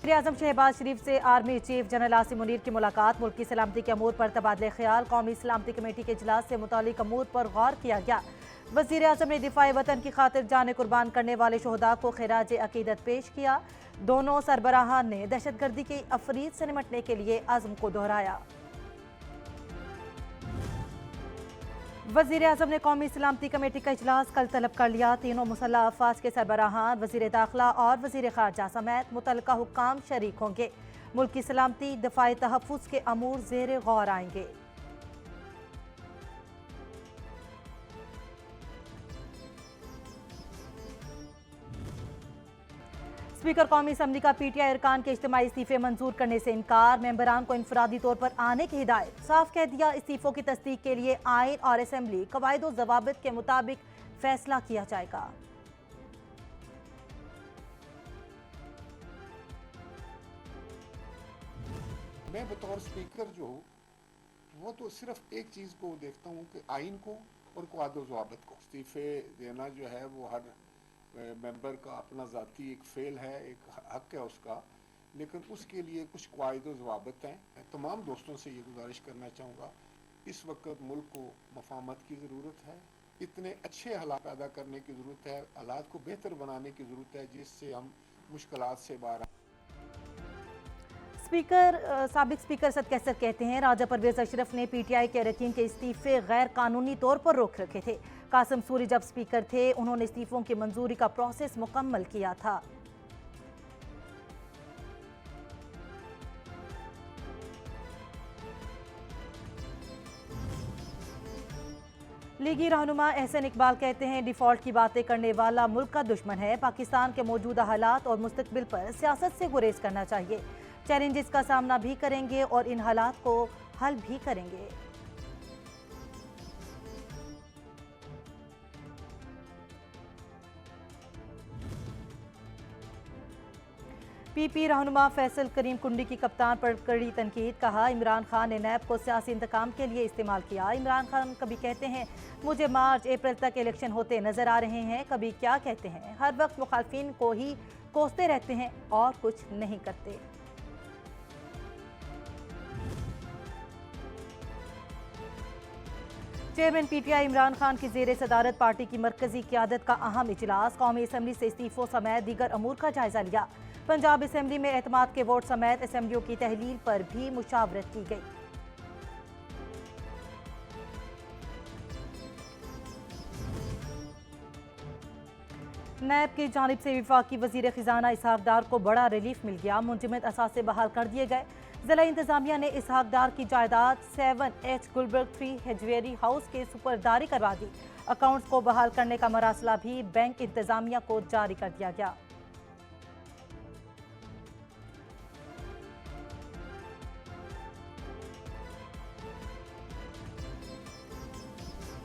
वज़ीर-ए-आज़म शहबाज शरीफ से army chief general Asim Munir की मुलाकात। मुल्क की सलामती के अमूर पर तबादले ख्याल। कौमी सलामती कमेटी के इजलास से मुतालिक अमूर पर गौर किया गया। वज़ीर-ए-आज़म ने दिफाए वतन की खातिर जाने कुर्बान करने वाले शहदा को खिराज अकीदत पेश किया। दोनों सरबराहान ने दहशतगर्दी की अफरीद से निपटने के लिए अज़्म को दोहराया। वज़ीर-ए-आज़म ने कौमी सलामती कमेटी का इजलास कल तलब कर लिया। तीनों मुसल्लह अफवाज के सरबराहान, वज़ीर दाखिला और वज़ीर खारजा समेत मुतल्लिका हुक्काम शरीक होंगे। मुल्क की सलामती दफाए तहफ़्फ़ुज़ के अमूर ज़ेर गौर आएंगे। स्पीकर कौमी असम्बली का पीटीआई अरकान के इज्तिमाई इस्तीफे मंजूर करने से इनकार। मेंबरान को इनफरादी तौर पर आने की हिदायत। साफ कह दिया, इस्तीफों की तस्दीक के लिए आइन और असम्बली कवायद व ज़वाबित के मुताबिक फैसला किया जाएगा। मैं बतौर स्पीकर जो हूँ वो तो सिर्फ एक चीज़ को देखता हूँ कि आइन को और कवायद व ज़वाबित को। इस्तीफे देना जो है वो हर मेंबर का अपना ज़ाती एक फ़ेल है, एक हक है उसका, लेकिन उसके लिए कुछ कवायद व ज़वाबित हैं। मैं तमाम दोस्तों से ये गुजारिश करना चाहूँगा, इस वक्त मुल्क को मफाहमत की ज़रूरत है, इतने अच्छे हालात पैदा करने की ज़रूरत है, हालात को बेहतर बनाने की ज़रूरत है जिससे हम मुश्किलात से बाहर। साबिक स्पीकर सद कैसर कहते हैं, राजा परवेज अशरफ ने पीटीआई के अरकान के इस्तीफे गैर कानूनी तौर पर रोक रखे थे। कासिम सूरी जब स्पीकर थे उन्होंने इस्तीफों की मंजूरी का प्रोसेस मुकम्मल किया था। लीगी रहनुमा एहसन इकबाल कहते हैं, डिफॉल्ट की बातें करने वाला मुल्क का दुश्मन है। पाकिस्तान के मौजूदा हालात और मुस्तकबिल पर सियासत से गुरेज करना चाहिए। चैलेंजेस का सामना भी करेंगे और इन हालात को हल भी करेंगे। पीपी रहनुमा फैसल करीम कुंडी की कप्तान पर कड़ी तनकीद। कहा, इमरान खान ने नैब को सियासी इंतकाम के लिए इस्तेमाल किया। इमरान खान कभी कहते हैं मुझे मार्च अप्रैल तक इलेक्शन होते नजर आ रहे हैं, कभी क्या कहते हैं, हर वक्त मुखालफिन को ही कोसते रहते हैं और कुछ नहीं करते। चेयरमैन पीटीआई इमरान खान की ज़ेर सदारत पार्टी की मरकजी क़यादत का अहम इजलास। कौमी असम्बली से इस्तीफों समेत दीगर अमूर का जायजा लिया। पंजाब असम्बली में एतमाद के वोट समेत असम्बलियों की तहलील पर भी मुशावरत की गई। नैब की जानिब से वफाकी वज़ीर ख़जाना इसहाक डार को बड़ा रिलीफ मिल गया। मुंजमद असासे बहाल कर दिए गए। जिला इंतजामिया ने इसहाक डार की जायदाद 7H गुलबर्ग 3 हेजवेरी हाउस के सुपरदारी करवा दी। अकाउंट्स को बहाल करने का मरासला भी बैंक इंतजामिया को जारी कर दिया गया।